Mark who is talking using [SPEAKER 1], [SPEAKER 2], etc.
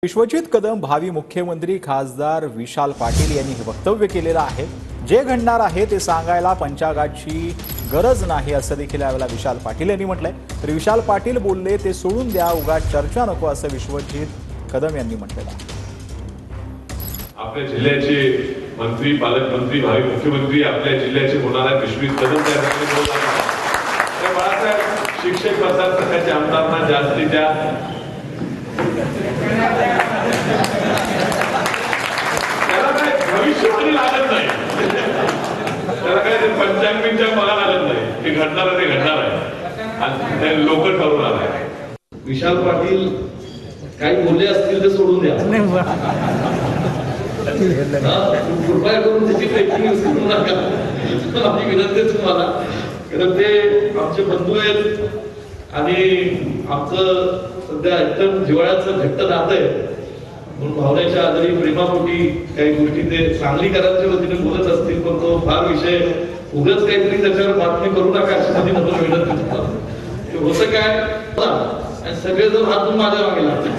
[SPEAKER 1] विश्वजित कदम भावी मुख्यमंत्री खासदार विशाल पाटील यांनी हे वक्तव्य केलेलं आहे। जे घडणार आहे ते सांगायला पंचांगाची गरज नाही असं देखील यावेळेला विशाल पाटील यांनी म्हटलंय। तर विशाल पाटील बोलले ते सोडून द्या, उगाच चर्चा नको असं विश्वजित कदम यांनी म्हटलेलं आहे।
[SPEAKER 2] आपल्या जिल्ह्याचे मंत्री, पालकमंत्री, भावी मुख्यमंत्री आपल्या जिल्ह्याचे होणार आहेत विश्वजित कदम त्या बाळासाहेब शिक्षक मतदारसंघाच्या आमदारांना जास्तीच्या त्याला काय भविष्यवाणी लागत नाही, त्याला काय पंचांगांच्या बघा लागत नाही, ते घडणार आहे, ते घडणार आहे आणि ते लोक ठरवणार आहे।
[SPEAKER 3] विशाल पाटील काही बोलले असतील ते सोडून द्या, कृपया करून त्याची ब्रेकिंग न्यूज करू नका, माझी विनंती आहे तुम्हाला। कारण ते आमचे बंधू आहेत आणि आमचं सध्या एकदम जिव्हाळ्याचं घट्ट नातं आहे, म्हणून भावनेच्या आधारे प्रेमापोटी काही गोष्टी ते सांगलीकरांच्या वतीने बोलत असतील, पण तो फार विषय उगाच काहीतरी त्याच्यावर बातमी करू नका अशी माझी नम्र विनंती तुम्हाला। ते होतं काय, सगळेजण हातून माझ्या मागे लागतात।